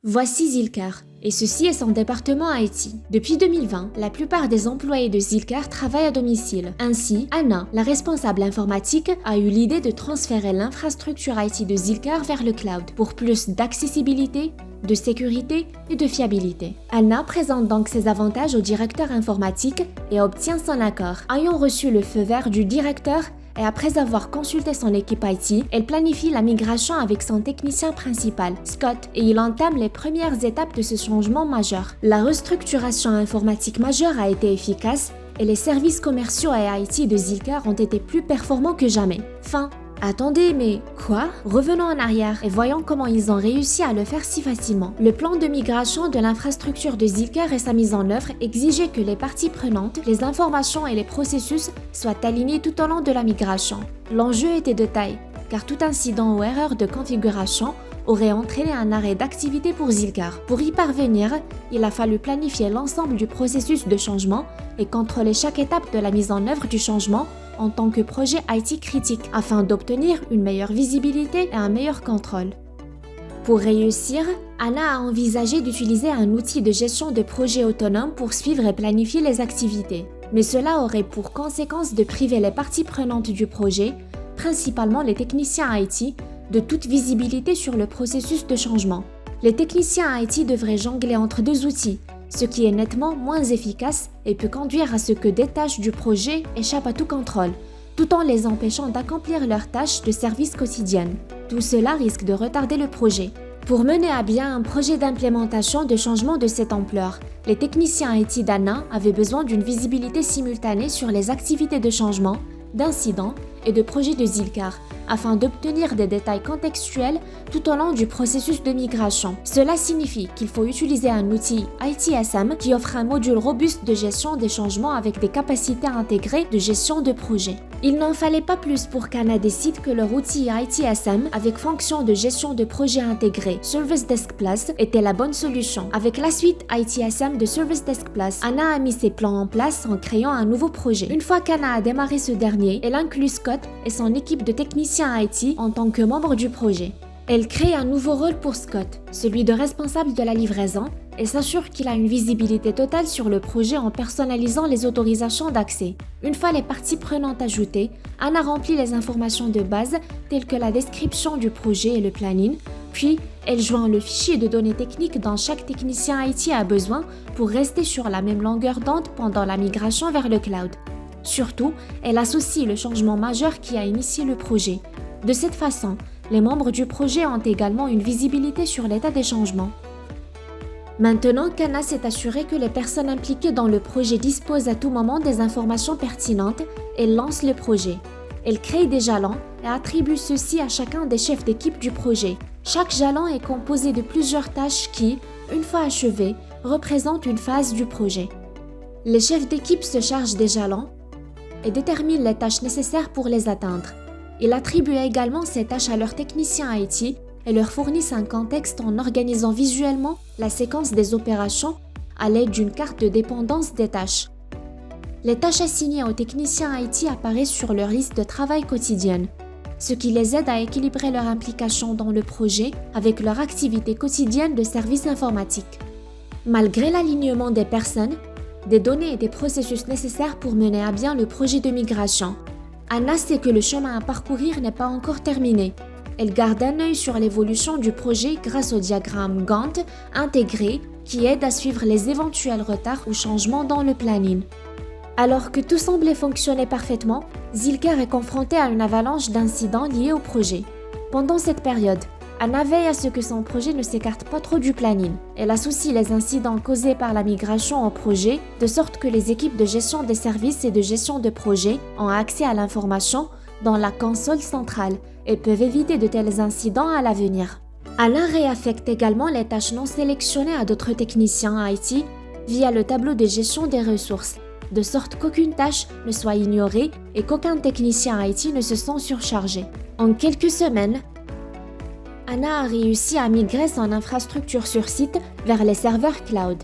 Voici Zilker, et ceci est son département IT. Depuis 2020, la plupart des employés de Zilker travaillent à domicile. Ainsi, Anna, la responsable informatique, a eu l'idée de transférer l'infrastructure IT de Zilker vers le cloud pour plus d'accessibilité, de sécurité et de fiabilité. Anna présente donc ses avantages au directeur informatique et obtient son accord. Ayant reçu le feu vert du directeur, et après avoir consulté son équipe IT, elle planifie la migration avec son technicien principal, Scott, et il entame les premières étapes de ce changement majeur. La restructuration informatique majeure a été efficace et les services commerciaux et IT de Zilker ont été plus performants que jamais. Fin. Attendez, mais quoi? Revenons en arrière et voyons comment ils ont réussi à le faire si facilement. Le plan de migration de l'infrastructure de Zilker et sa mise en œuvre exigeait que les parties prenantes, les informations et les processus soient alignés tout au long de la migration. L'enjeu était de taille, car tout incident ou erreur de configuration aurait entraîné un arrêt d'activité pour Zilker. Pour y parvenir, il a fallu planifier l'ensemble du processus de changement et contrôler chaque étape de la mise en œuvre du changement en tant que projet IT critique, afin d'obtenir une meilleure visibilité et un meilleur contrôle. Pour réussir, Anna a envisagé d'utiliser un outil de gestion de projet autonome pour suivre et planifier les activités. Mais cela aurait pour conséquence de priver les parties prenantes du projet, principalement les techniciens IT, de toute visibilité sur le processus de changement. Les techniciens IT devraient jongler entre deux outils, ce qui est nettement moins efficace et peut conduire à ce que des tâches du projet échappent à tout contrôle, tout en les empêchant d'accomplir leurs tâches de service quotidiennes. Tout cela risque de retarder le projet. Pour mener à bien un projet d'implémentation de changement de cette ampleur, les techniciens IT d'Anna avaient besoin d'une visibilité simultanée sur les activités de changement, d'incidents et de projets de Zilker, afin d'obtenir des détails contextuels tout au long du processus de migration. Cela signifie qu'il faut utiliser un outil ITSM qui offre un module robuste de gestion des changements avec des capacités intégrées de gestion de projet. Il n'en fallait pas plus pour qu'Anna décide que leur outil ITSM avec fonction de gestion de projet intégré Service Desk Plus était la bonne solution. Avec la suite ITSM de Service Desk Plus, Anna a mis ses plans en place en créant un nouveau projet. Une fois qu'Anna a démarré ce dernier, elle inclut Scott et son équipe de techniciens IT en tant que membre du projet. Elle crée un nouveau rôle pour Scott, celui de responsable de la livraison, et s'assure qu'il a une visibilité totale sur le projet en personnalisant les autorisations d'accès. Une fois les parties prenantes ajoutées, Anna remplit les informations de base telles que la description du projet et le planning, puis elle joint le fichier de données techniques dont chaque technicien IT a besoin pour rester sur la même longueur d'onde pendant la migration vers le cloud. Surtout, elle associe le changement majeur qui a initié le projet. De cette façon, les membres du projet ont également une visibilité sur l'état des changements. Maintenant qu'Anna s'est assurée que les personnes impliquées dans le projet disposent à tout moment des informations pertinentes, elle lance le projet. Elle crée des jalons et attribue ceux-ci à chacun des chefs d'équipe du projet. Chaque jalon est composé de plusieurs tâches qui, une fois achevées, représentent une phase du projet. Les chefs d'équipe se chargent des jalons et déterminent les tâches nécessaires pour les atteindre. Ils attribuent également ces tâches à leurs techniciens IT et leur fournissent un contexte en organisant visuellement la séquence des opérations à l'aide d'une carte de dépendance des tâches. Les tâches assignées aux techniciens IT apparaissent sur leur liste de travail quotidienne, ce qui les aide à équilibrer leur implication dans le projet avec leur activité quotidienne de service informatique. Malgré l'alignement des personnes, des données et des processus nécessaires pour mener à bien le projet de migration, Anna sait que le chemin à parcourir n'est pas encore terminé. Elle garde un œil sur l'évolution du projet grâce au diagramme Gantt intégré qui aide à suivre les éventuels retards ou changements dans le planning. Alors que tout semblait fonctionner parfaitement, Zilker est confrontée à une avalanche d'incidents liés au projet. Pendant cette période, Anna veille à ce que son projet ne s'écarte pas trop du planning. Elle associe les incidents causés par la migration au projet, de sorte que les équipes de gestion des services et de gestion de projet ont accès à l'information dans la console centrale et peuvent éviter de tels incidents à l'avenir. Anna réaffecte également les tâches non sélectionnées à d'autres techniciens IT via le tableau de gestion des ressources, de sorte qu'aucune tâche ne soit ignorée et qu'aucun technicien IT ne se sent surchargé. En quelques semaines, Anna a réussi à migrer son infrastructure sur site vers les serveurs cloud.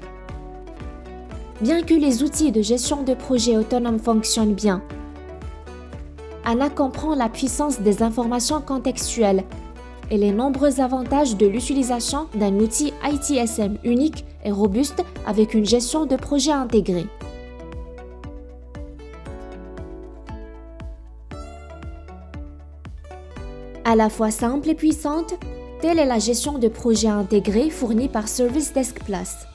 Bien que les outils de gestion de projet autonome fonctionnent bien, Anna comprend la puissance des informations contextuelles et les nombreux avantages de l'utilisation d'un outil ITSM unique et robuste avec une gestion de projet intégrée. À la fois simple et puissante, telle est la gestion de projet intégrée fournie par Service Desk Plus.